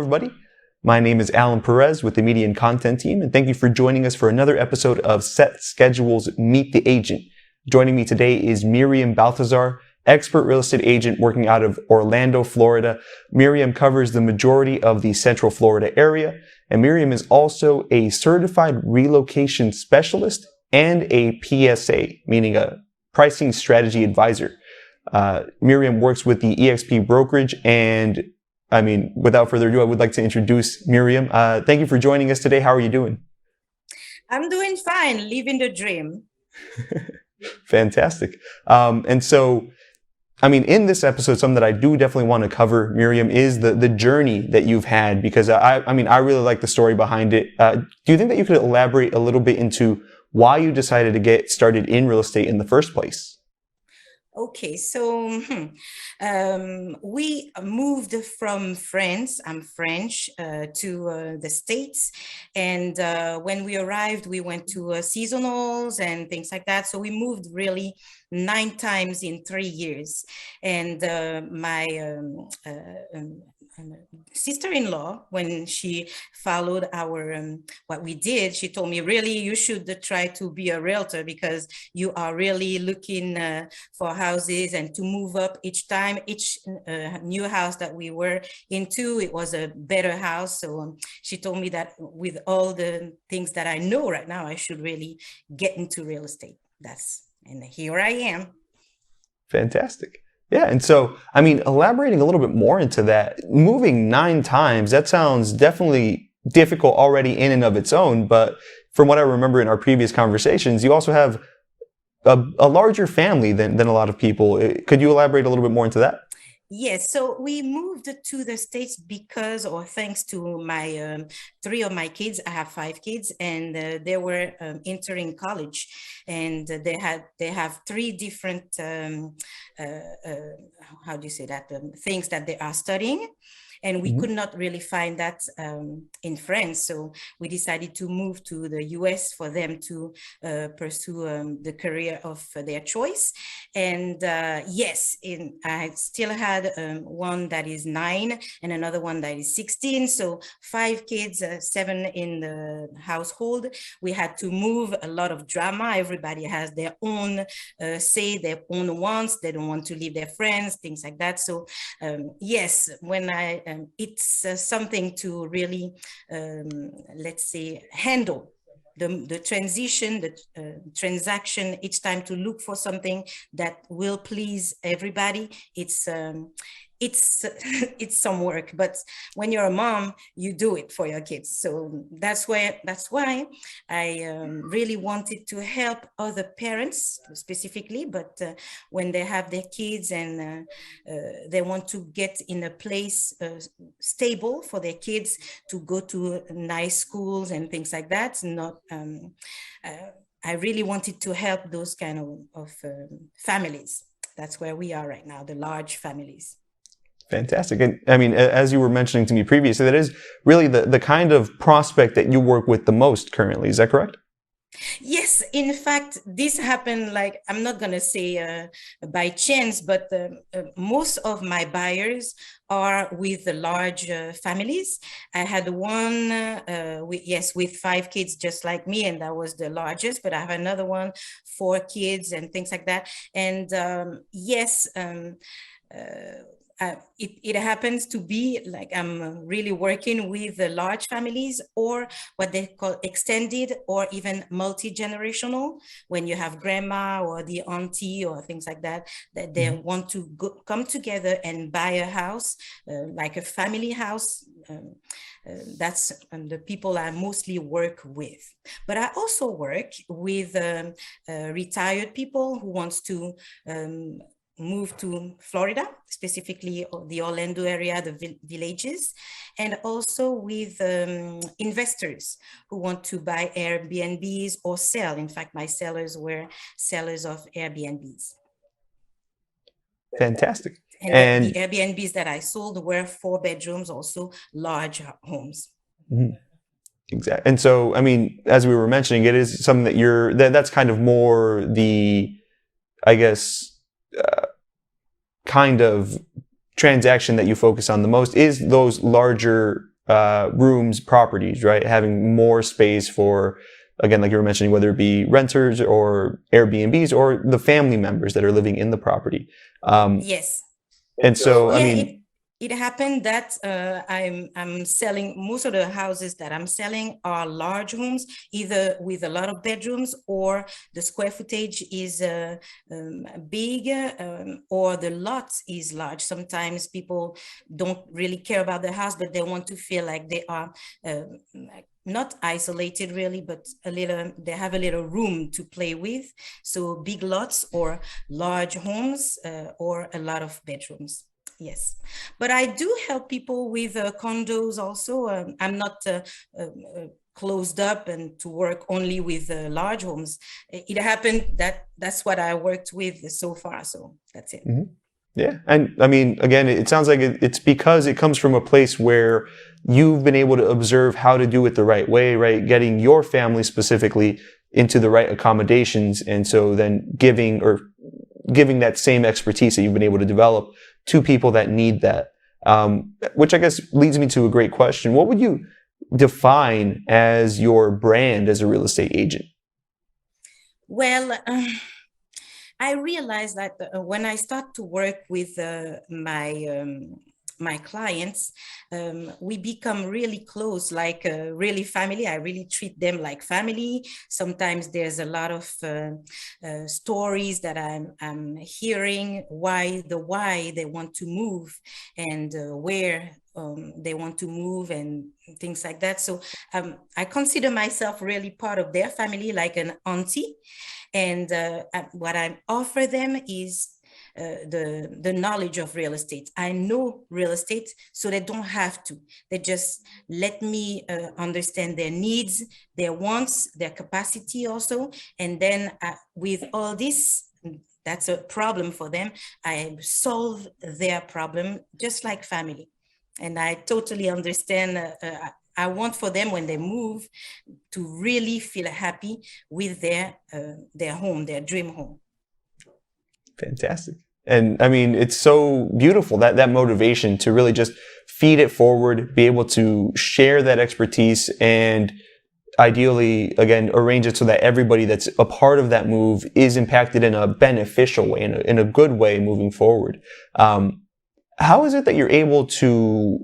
everybody. My name is Alan Perez with the Media and Content team, and thank you for joining us for another episode of Set Schedule's Meet the Agent. Joining me today is Myriam Balthazar, expert real estate agent working out of Orlando, Florida. Myriam covers the majority of the Central Florida area, and Myriam is also a certified relocation specialist and a PSA, meaning a pricing strategy advisor. Myriam works with the eXp brokerage, and without further ado, I would like to introduce Myriam. Thank you for joining us today. How are you doing? I'm doing fine, living the dream. Fantastic. In this episode, something that I do definitely want to cover, Myriam, is the journey that you've had, because I really like the story behind it. Do you think that you could elaborate a little bit into why you decided to get started in real estate in the first place? Okay, so we moved from France, I'm French, to the States. And when we arrived, we went to seasonals and things like that. So we moved really 9 times in 3 years. And my sister-in-law, when she followed our what we did, she told me, really, you should try to be a realtor, because you are really looking for houses and to move up each time. Each new house that we were into, it was a better house. So she told me that with all the things that I know right now, I should really get into real estate. And here I am. Fantastic. Yeah, and so, elaborating a little bit more into that, moving 9 times, that sounds definitely difficult already in and of its own, but from what I remember in our previous conversations, you also have a larger family than a lot of people. Could you elaborate a little bit more into that? Yes, so we moved to the States because, or thanks to my 3 of my kids. I have 5 kids, and they were entering college, and they have 3 different how do you say that, things that they are studying. And we could not really find that in France. So we decided to move to the US for them to pursue the career of their choice. And yes, I still had one that is 9 and another one that is 16. So 5 kids, 7 in the household. We had to move, a lot of drama. Everybody has their own say, their own wants. They don't want to leave their friends, things like that. So yes, when it's something to really, let's say, handle the transition, the transaction each time, to look for something that will please everybody. It's some work, but when you're a mom, you do it for your kids. So that's why I really wanted to help other parents specifically, but when they have their kids and they want to get in a place stable for their kids to go to nice schools and things like that. I really wanted to help those kind of families. That's where we are right now, the large families. Fantastic. And as you were mentioning to me previously, that is really the kind of prospect that you work with the most currently. Is that correct? Yes, in fact, this happened, like, I'm not going to say by chance, but most of my buyers are with the large families. I had one with 5 kids, just like me, and that was the largest, but I have another one, 4 kids and things like that. And yes, it happens to be like I'm really working with the large families, or what they call extended, or even multi-generational, when you have grandma or the auntie or things like that, that they want to come together and buy a house, like a family house. That's the people I mostly work with. But I also work with retired people who wants to move to Florida, specifically the Orlando area, the villages, and also with investors who want to buy Airbnbs or sell. In fact, my sellers were sellers of Airbnbs. Fantastic. And the Airbnbs that I sold were 4 bedrooms, also large homes. Mm-hmm. Exactly. And so, as we were mentioning, it is something that's kind of more the, I guess, kind of transaction that you focus on the most, is those larger rooms properties, right? Having more space for, again, like you were mentioning, whether it be renters or Airbnbs or the family members that are living in the property. Yes. And so, I Yeah, mean, it happened that I'm selling, most of the houses that I'm selling are large homes, either with a lot of bedrooms or the square footage is big, or the lot is large. Sometimes people don't really care about the house, but they want to feel like they are not isolated really, but they have a little room to play with. So big lots or large homes, or a lot of bedrooms. Yes, but I do help people with condos also. I'm not closed up and to work only with large homes. It happened that that's what I worked with so far. So that's it. mhm. Yeah. And I mean, again, it sounds like it's because it comes from a place where you've been able to observe how to do it the right way, right? Getting your family specifically into the right accommodations. And so then giving that same expertise that you've been able to develop to people that need that. Which I guess leads me to a great question. What would you define as your brand as a real estate agent? Well, I realized that when I start to work with my clients, we become really close, like really family. I really treat them like family. Sometimes there's a lot of stories that I'm hearing, why they want to move, and where they want to move, and things like that. So I consider myself really part of their family, like an auntie. And what I offer them is the knowledge of real estate. I know real estate, so they don't have to. They just let me understand their needs, their wants, their capacity also. And then with all this, that's a problem for them. I solve their problem just like family. And I totally understand. I want for them when they move to really feel happy with their home, their dream home. Fantastic. And I mean, it's so beautiful that motivation to really just feed it forward, be able to share that expertise, and ideally, again, arrange it so that everybody that's a part of that move is impacted in a beneficial way, in a good way moving forward. How is it that you're able to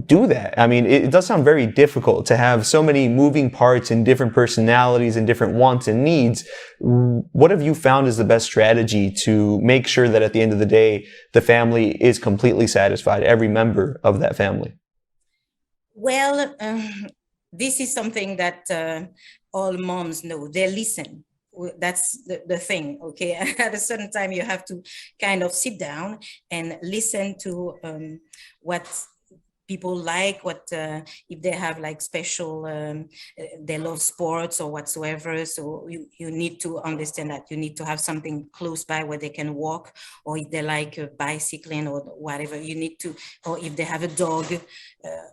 do that? I mean, it does sound very difficult to have so many moving parts and different personalities and different wants and needs. What have you found is the best strategy to make sure that at the end of the day, the family is completely satisfied, every member of that family? Well, this is something that all moms know. They listen. That's the thing, okay? At a certain time, you have to kind of sit down and listen to what people like, what if they have like special, they love sports or whatsoever. So you need to understand that you need to have something close by where they can walk, or if they like bicycling or whatever, you need to, or if they have a dog,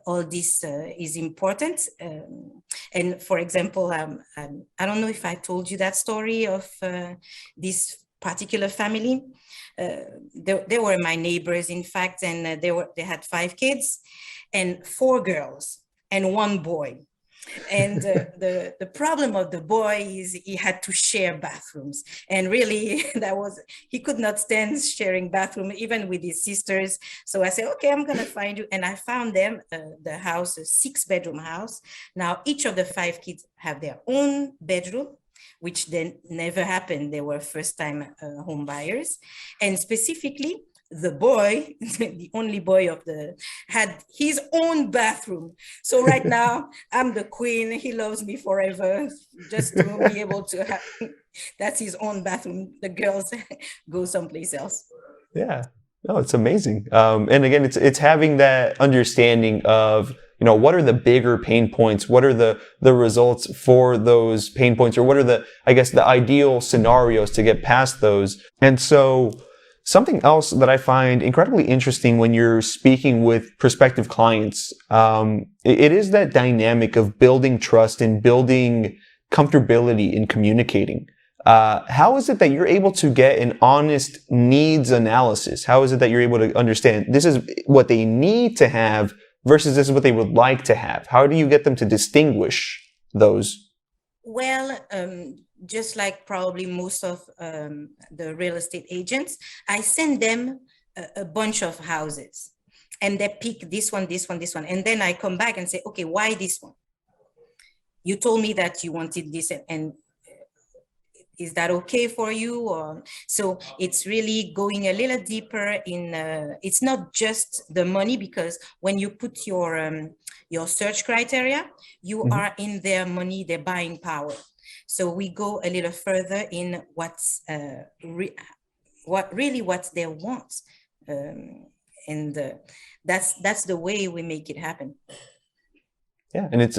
all this is important. And for example, I don't know if I told you that story of this particular family. They were my neighbors, in fact, and they had 5 kids and 4 girls and 1 boy. And the problem of the boy is he had to share bathrooms, and really he could not stand sharing bathroom even with his sisters. So I said, okay, I'm gonna find you, and I found them the house, a 6-bedroom house. Now each of the 5 kids have their own bedroom, which then never happened. They were first-time home buyers. And specifically, the boy, the only boy had his own bathroom. So right now, I'm the queen. He loves me forever, just to be able to have, that's his own bathroom. The girls go someplace else. Yeah. No, it's amazing. And again, it's having that understanding of, what are the bigger pain points? What are the results for those pain points? Or what are the ideal scenarios to get past those? And so something else that I find incredibly interesting when you're speaking with prospective clients, it is that dynamic of building trust and building comfortability in communicating. How is it that you're able to get an honest needs analysis? How is it that you're able to understand this is what they need to have versus this is what they would like to have? How do you get them to distinguish those? Well, just like probably most of the real estate agents, I send them a bunch of houses and they pick this one, this one, this one. And then I come back and say, okay, why this one? You told me that you wanted this, and is that okay for you? Or so it's really going a little deeper in, it's not just the money, because when you put your search criteria, you are in their money, their buying power. So we go a little further in what's what they want. And that's the way we make it happen. Yeah, and it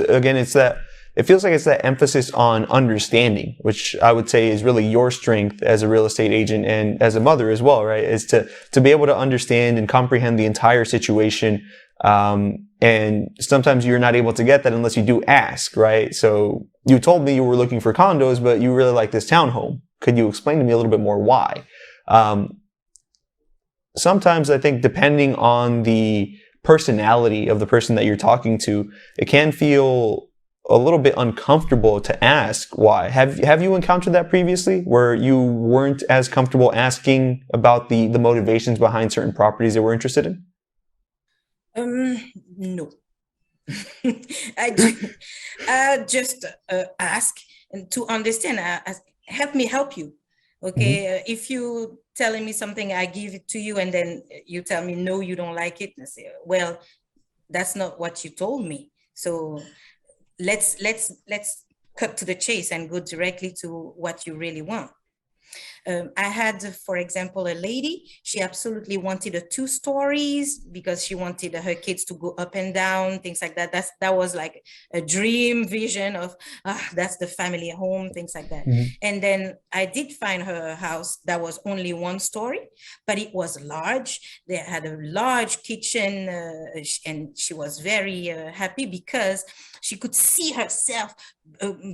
feels like it's that emphasis on understanding, which I would say is really your strength as a real estate agent and as a mother as well, right? Is to be able to understand and comprehend the entire situation. And sometimes you're not able to get that unless you do ask, right? So you told me you were looking for condos, but you really like this townhome. Could you explain to me a little bit more why? Sometimes I think depending on the personality of the person that you're talking to, it can feel a little bit uncomfortable to ask why. Have you encountered that previously, where you weren't as comfortable asking about the motivations behind certain properties they were interested in? No. I just ask and to understand. Help me help you. Okay, if you telling me something, I give it to you, and then you tell me no, you don't like it. And I say, well, that's not what you told me. So let's cut to the chase and go directly to what you really want. I had, for example, a lady, she absolutely wanted a 2 stories because she wanted her kids to go up and down, things like that. That was like a dream vision of, that's the family home, things like that. And then I did find her a house that was only 1 story, but it was large. They had a large kitchen, and she was very happy because she could see herself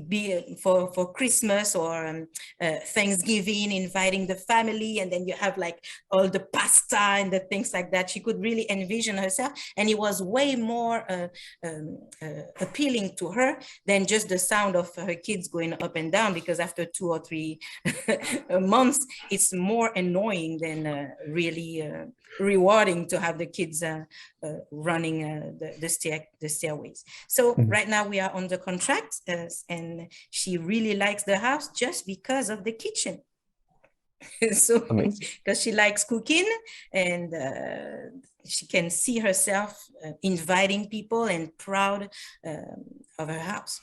be for Christmas or Thanksgiving, inviting the family, and then you have like all the pasta and the things like that. She could really envision herself, and it was way more appealing to her than just the sound of her kids going up and down, because after 2 or 3 months, it's more annoying than really rewarding to have the kids running the stairways. So right now we are under contract, and she really likes the house just because of the kitchen. So because she likes cooking, and she can see herself inviting people and proud of her house.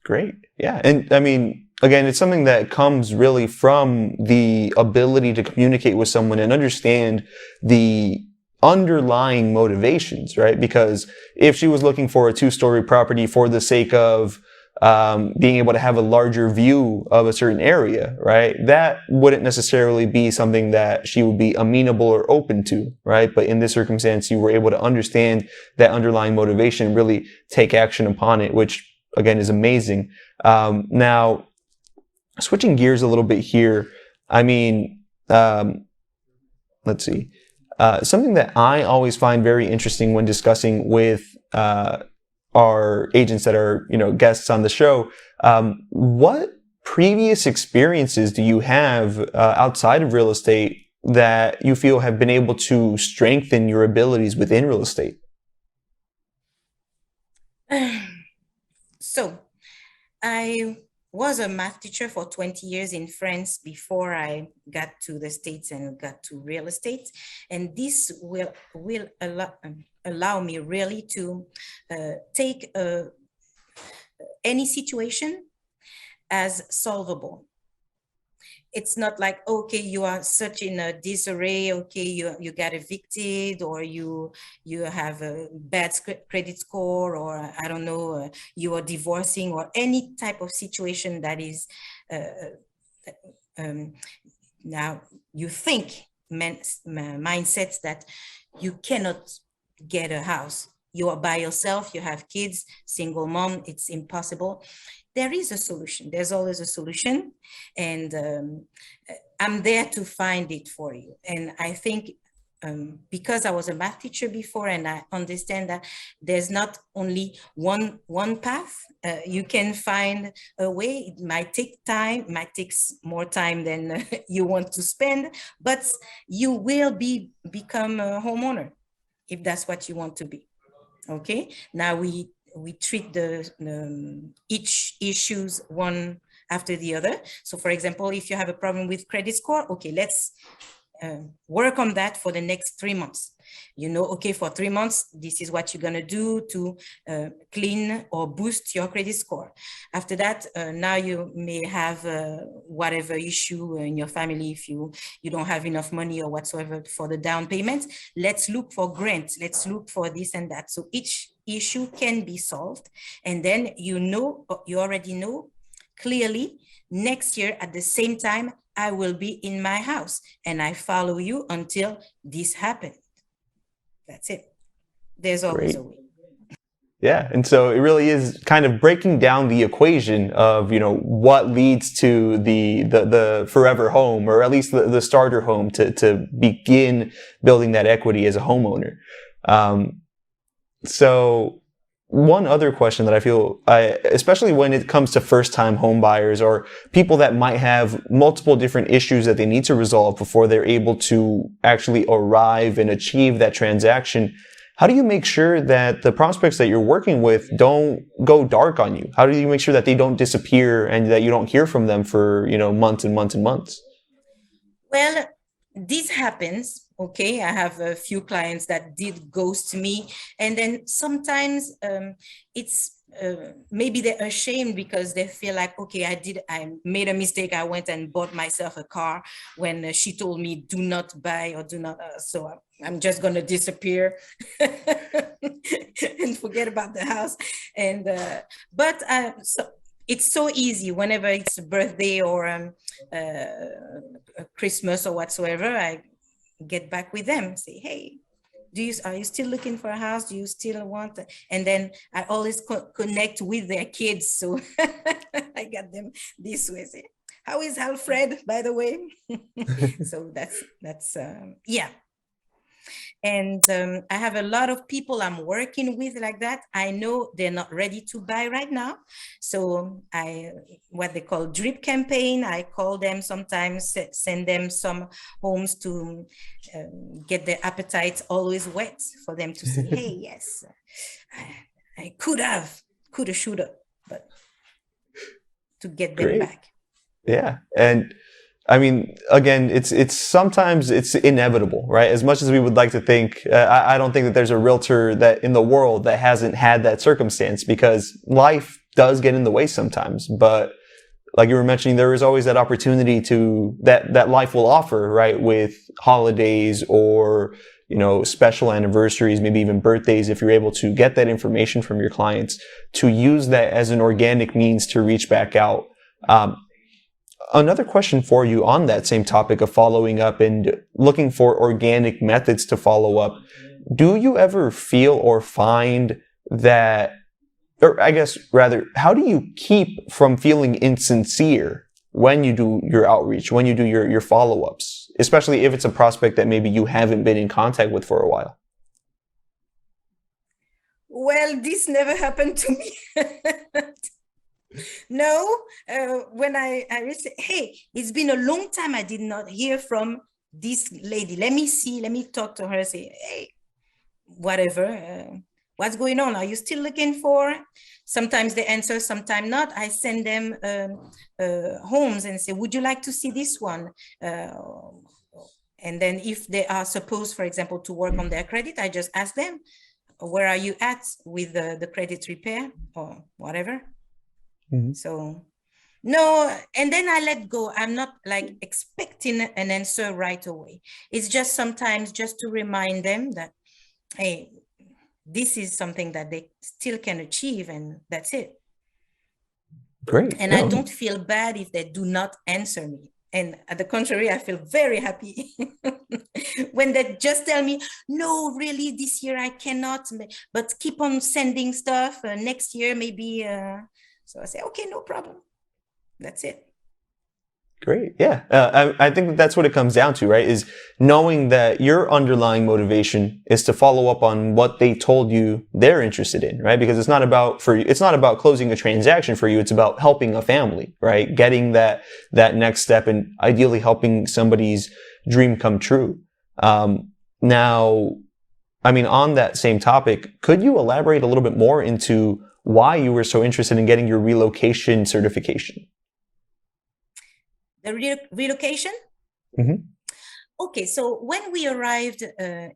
Great. Yeah. And I mean, again, it's something that comes really from the ability to communicate with someone and understand the underlying motivations, right? Because if she was looking for a 2-story property for the sake of being able to have a larger view of a certain area, right? That wouldn't necessarily be something that she would be amenable or open to, right? But in this circumstance, you were able to understand that underlying motivation, really take action upon it, which again is amazing. Now, switching gears a little bit here, I mean, let's see. Something that I always find very interesting when discussing with our agents that are, guests on the show, what previous experiences do you have outside of real estate that you feel have been able to strengthen your abilities within real estate? So I was a math teacher for 20 years in France before I got to the States and got to real estate. And this will allow me really to take any situation as solvable. It's not like, okay, you are such in a disarray, okay, you got evicted, or you have a bad credit score, or I don't know, you are divorcing, or any type of situation that is now you think mindsets that you cannot get a house. You are by yourself, you have kids, single mom, it's impossible. There is a solution. There's always a solution. And I'm there to find it for you. And I think because I was a math teacher before, and I understand that there's not only one path. You can find a way. It might take time, might take more time than you want to spend, but you will become a homeowner if that's what you want to be. Okay. Now we treat each issues one after the other. So for example, if you have a problem with credit score, okay, let's work on that for the next 3 months. Okay, for 3 months, this is what you're going to do to clean or boost your credit score. After that, now you may have whatever issue in your family. If you don't have enough money or whatsoever for the down payment, let's look for grants. Let's look for this and that. So each issue can be solved. And then you already know clearly next year at the same time, I will be in my house and I follow you until this happened. That's it. There's always a way. Yeah. And so it really is kind of breaking down the equation of, what leads to the forever home, or at least the starter home to begin building that equity as a homeowner. So one other question that I feel, especially when it comes to first-time home buyers or people that might have multiple different issues that they need to resolve before they're able to actually arrive and achieve that transaction, how do you make sure that the prospects that you're working with don't go dark on you? How do you make sure that they don't disappear and that you don't hear from them for, months and months and months? Well, this happens. Okay, I have a few clients that did ghost me, and then sometimes it's maybe they're ashamed because they feel like, okay, I made a mistake. I went and bought myself a car when she told me do not buy or do not. So I'm just gonna disappear and forget about the house. And so it's so easy whenever it's a birthday or Christmas or whatsoever. I get back with them, say, hey, are you still looking for a house? Do you still want it? And then I always connect with their kids. So I got them this way. Say, how is Alfred, by the way? So that's yeah. And I have a lot of people I'm working with like that. I know they're not ready to buy right now. So what they call drip campaign, I call them sometimes, send them some homes to get their appetite always wet for them to say, hey, yes, I coulda, shoulda, but to get them back. Yeah. And I mean, again, it's sometimes it's inevitable, right? As much as we would like to think, I don't think that there's a realtor that in the world that hasn't had that circumstance, because life does get in the way sometimes. But like you were mentioning, there is always that opportunity that life will offer, right? With holidays or, special anniversaries, maybe even birthdays, if you're able to get that information from your clients, to use that as an organic means to reach back out. Another question for you on that same topic of following up and looking for organic methods to follow up. Do you ever feel or find that, or I guess rather, how do you keep from feeling insincere when you do your outreach, when you do your follow-ups, especially if it's a prospect that maybe you haven't been in contact with for a while? Well, this never happened to me. No, when I say, hey, it's been a long time I did not hear from this lady. Let me talk to her, say, hey, whatever, what's going on? Are you still looking for? Sometimes they answer, sometimes not. I send them homes and say, would you like to see this one? And then if they are supposed, for example, to work on their credit, I just ask them, where are you at with the credit repair or whatever? Mm-hmm. So no, and then I let go. I'm not like expecting an answer right away. It's just sometimes just to remind them that, hey, this is something that they still can achieve, and that's it. Great. And I don't feel bad if they do not answer me. And at the contrary, I feel very happy when they just tell me, no, really, this year I cannot, but keep on sending stuff. Next year, maybe. So I say, okay, no problem. That's it. Great. Yeah. I think that that's what it comes down to, right? Is knowing that your underlying motivation is to follow up on what they told you they're interested in, right? Because it's not about closing a transaction for you. It's about helping a family, right? Getting that next step and ideally helping somebody's dream come true. Now, I mean, on that same topic, could you elaborate a little bit more into why you were so interested in getting your relocation certification? The relocation? Mm-hmm. Okay, so when we arrived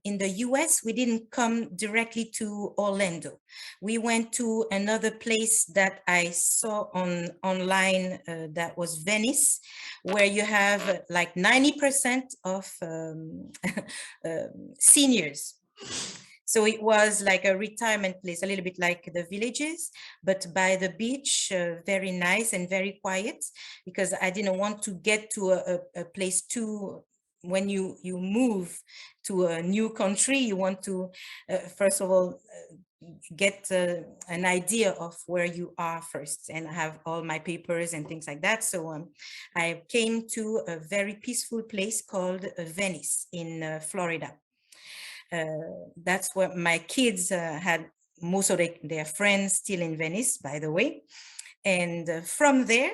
in the US, we didn't come directly to Orlando. We went to another place that I saw online that was Venice, where you have like 90% of seniors. So it was like a retirement place, a little bit like the villages, but by the beach, very nice and very quiet, because I didn't want to get to a place too. When you move to a new country, you want to, first of all, get an idea of where you are first, and I have all my papers and things like that. So I came to a very peaceful place called Venice in Florida. That's where my kids had most of their friends still in Venice, by the way. And from there,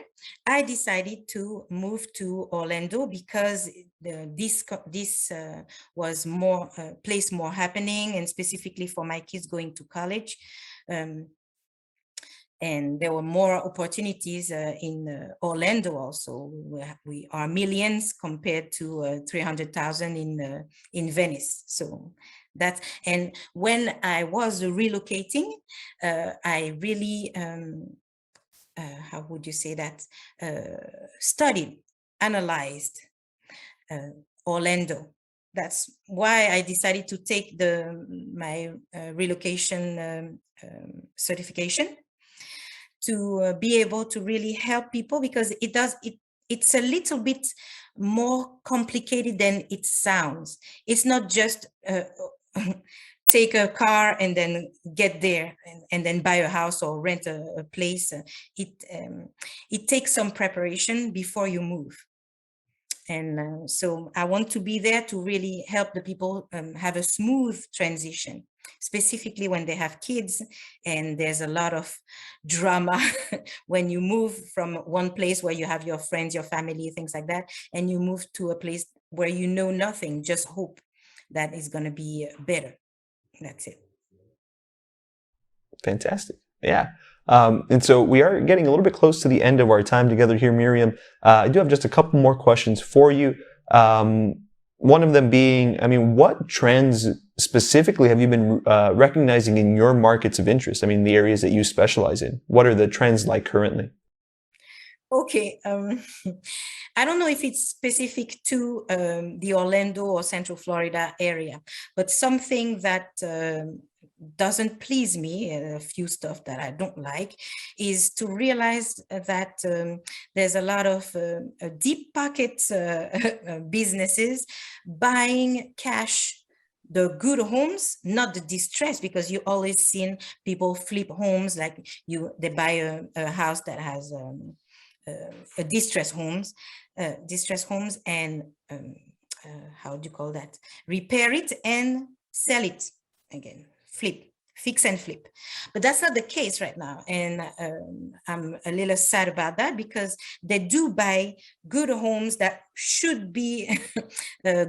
I decided to move to Orlando because this was more place more happening, and specifically for my kids going to college. And there were more opportunities in Orlando also. We are millions compared to 300,000 in Venice. So that's, and when I was relocating, I really, how would you say that, studied, analyzed Orlando. That's why I decided to take my relocation certification, to be able to really help people, because it's a little bit more complicated than it sounds. It's not just take a car and then get there and then buy a house or rent a place. It takes some preparation before you move. And so I want to be there to really help the people have a smooth transition, specifically when they have kids and there's a lot of drama when you move from one place where you have your friends, your family, things like that, and you move to a place where you know nothing, just hope that is going to be better. That's it. Fantastic. Yeah. And so we are getting a little bit close to the end of our time together here, Myriam. I do have just a couple more questions for you. One of them being, I mean, what trends specifically have you been recognizing in your markets of interest? I mean, the areas that you specialize in. What are the trends like currently? Okay. I don't know if it's specific to the Orlando or Central Florida area, but something that doesn't please me, a few stuff that I don't like, is to realize that there's a lot of deep pocket businesses buying cash the good homes, not the distress, because you always seen people flip homes, like they buy a house that has a distress homes, and how do you call that? Repair it and sell it again, fix and flip. But that's not the case right now. And I'm a little sad about that, because they do buy good homes that should be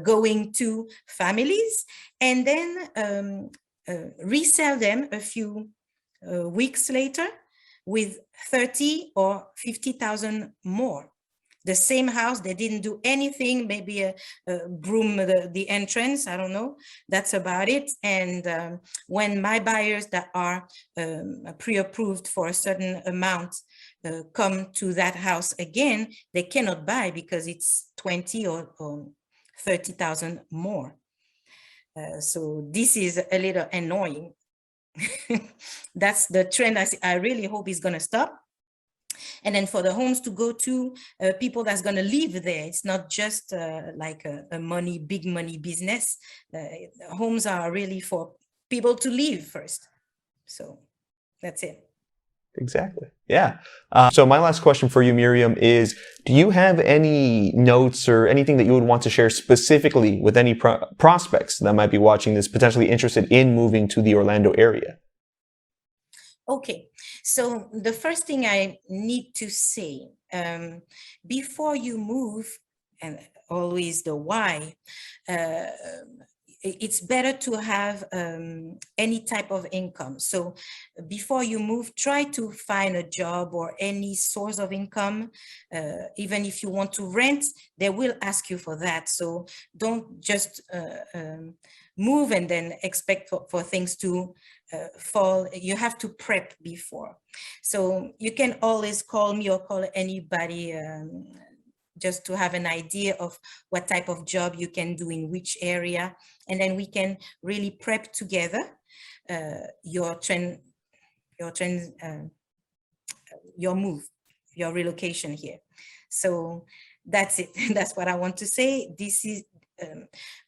going to families, and then resell them a few weeks later with 30 or 50,000 more. The same house, they didn't do anything, maybe a broom the entrance, I don't know, that's about it. And when my buyers that are pre-approved for a certain amount come to that house again, they cannot buy because it's 20 or 30,000 more. So this is a little annoying. That's the trend I really hope is going to stop. And then for the homes to go to people that's going to live there. It's not just like a big money business. Homes are really for people to live first. So that's it. Exactly. Yeah. So my last question for you, Myriam, is do you have any notes or anything that you would want to share specifically with any prospects that might be watching this, potentially interested in moving to the Orlando area? Okay, so the first thing I need to say, before you move, and always the why, uh, it's better to have any type of income. So before you move, try to find a job or any source of income. Even if you want to rent, they will ask you for that. So don't just move and then expect for things to fall. You have to prep before. So you can always call me or call anybody just to have an idea of what type of job you can do in which area. And then we can really prep together your move, your relocation here. So that's it. That's what I want to say. This is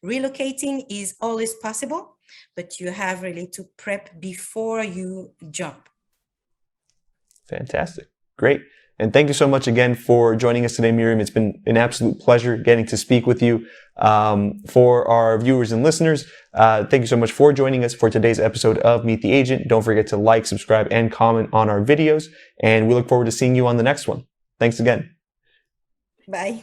relocating is always possible, but you have really to prep before you jump. Fantastic. Great. And thank you so much again for joining us today, Myriam. It's been an absolute pleasure getting to speak with you. For our viewers and listeners, thank you so much for joining us for today's episode of Meet the Agent. Don't forget to like, subscribe, and comment on our videos. And we look forward to seeing you on the next one. Thanks again. Bye.